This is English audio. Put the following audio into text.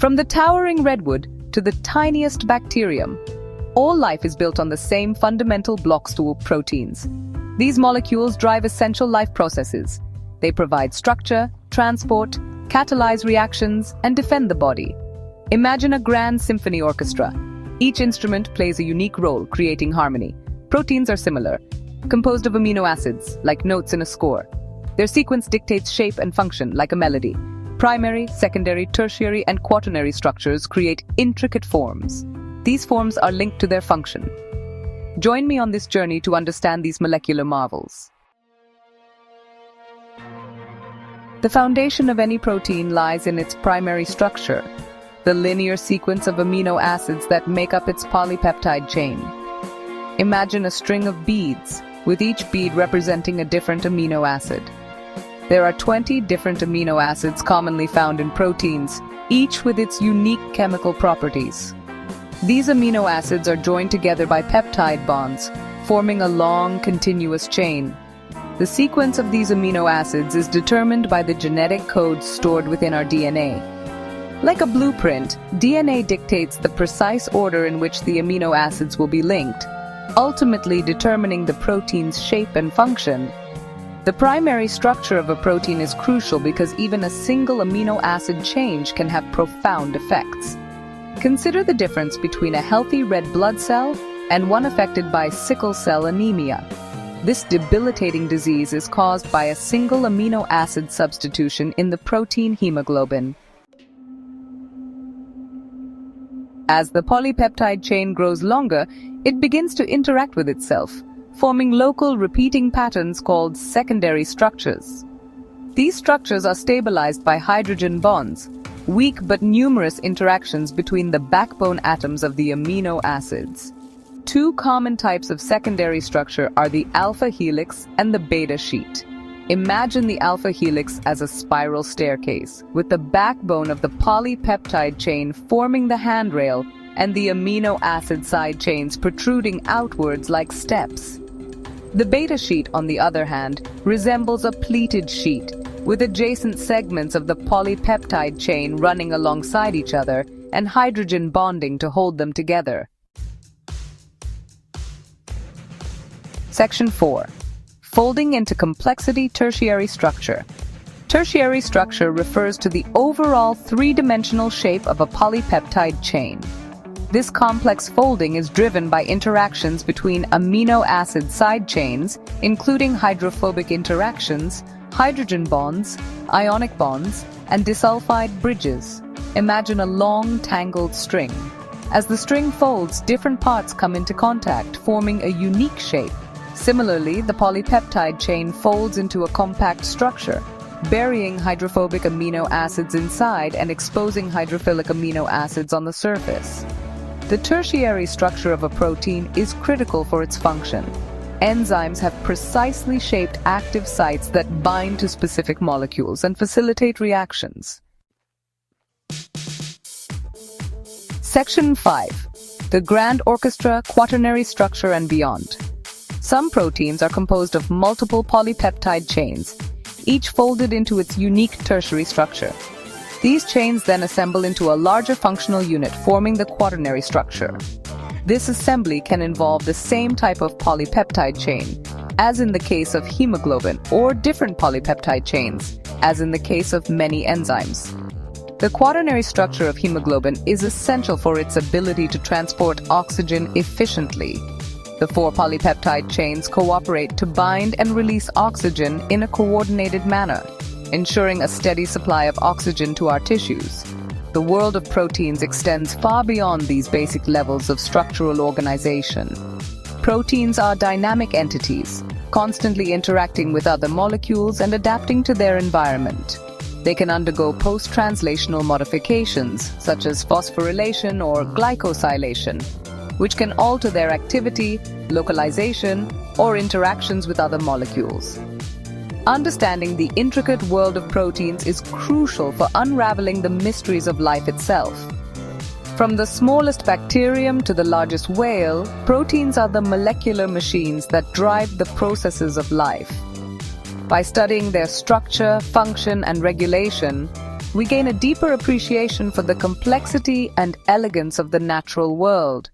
From the towering redwood to the tiniest bacterium, all life is built on the same fundamental block stool proteins. These molecules drive essential life processes. They provide structure, transport, catalyze reactions, and defend the body. Imagine a grand symphony orchestra. Each instrument plays a unique role, creating harmony. Proteins are similar, composed of amino acids, like notes in a score. Their sequence dictates shape and function, like a melody. Primary, secondary, tertiary, and quaternary structures create intricate forms. These forms are linked to their function. Join me on this journey to understand these molecular marvels. The foundation of any protein lies in its primary structure, the linear sequence of amino acids that make up its polypeptide chain. Imagine a string of beads, with each bead representing a different amino acid. There are 20 different amino acids commonly found in proteins, each with its unique chemical properties. These amino acids are joined together by peptide bonds, forming a long, continuous chain. The sequence of these amino acids is determined by the genetic codes stored within our DNA. Like a blueprint, DNA dictates the precise order in which the amino acids will be linked, ultimately determining the protein's shape and function. The primary structure of a protein is crucial because even a single amino acid change can have profound effects. Consider the difference between a healthy red blood cell and one affected by sickle cell anemia. This debilitating disease is caused by a single amino acid substitution in the protein hemoglobin. As the polypeptide chain grows longer, it begins to interact with itself, forming local repeating patterns called secondary structures. These structures are stabilized by hydrogen bonds, weak but numerous interactions between the backbone atoms of the amino acids. Two common types of secondary structure are the alpha helix and the beta sheet. Imagine the alpha helix as a spiral staircase, with the backbone of the polypeptide chain forming the handrail and the amino acid side chains protruding outwards like steps. The beta sheet, on the other hand, resembles a pleated sheet, with adjacent segments of the polypeptide chain running alongside each other and hydrogen bonding to hold them together. Section 4. Folding into complexity tertiary structure. Tertiary structure refers to the overall three-dimensional shape of a polypeptide chain. This complex folding is driven by interactions between amino acid side chains, including hydrophobic interactions, hydrogen bonds, ionic bonds, and disulfide bridges. Imagine a long, tangled string. As the string folds, different parts come into contact, forming a unique shape. Similarly, the polypeptide chain folds into a compact structure, burying hydrophobic amino acids inside and exposing hydrophilic amino acids on the surface. The tertiary structure of a protein is critical for its function. Enzymes have precisely shaped active sites that bind to specific molecules and facilitate reactions. Section 5. The Grand Orchestra, Quaternary Structure and Beyond. Some proteins are composed of multiple polypeptide chains, each folded into its unique tertiary structure. These chains then assemble into a larger functional unit, forming the quaternary structure. This assembly can involve the same type of polypeptide chain, as in the case of hemoglobin, or different polypeptide chains, as in the case of many enzymes. The quaternary structure of hemoglobin is essential for its ability to transport oxygen efficiently. The four polypeptide chains cooperate to bind and release oxygen in a coordinated manner, ensuring a steady supply of oxygen to our tissues. The world of proteins extends far beyond these basic levels of structural organization. Proteins are dynamic entities, constantly interacting with other molecules and adapting to their environment. They can undergo post-translational modifications, such as phosphorylation or glycosylation, which can alter their activity, localization, or interactions with other molecules. Understanding the intricate world of proteins is crucial for unraveling the mysteries of life itself. From the smallest bacterium to the largest whale, proteins are the molecular machines that drive the processes of life. By studying their structure, function, and regulation, we gain a deeper appreciation for the complexity and elegance of the natural world.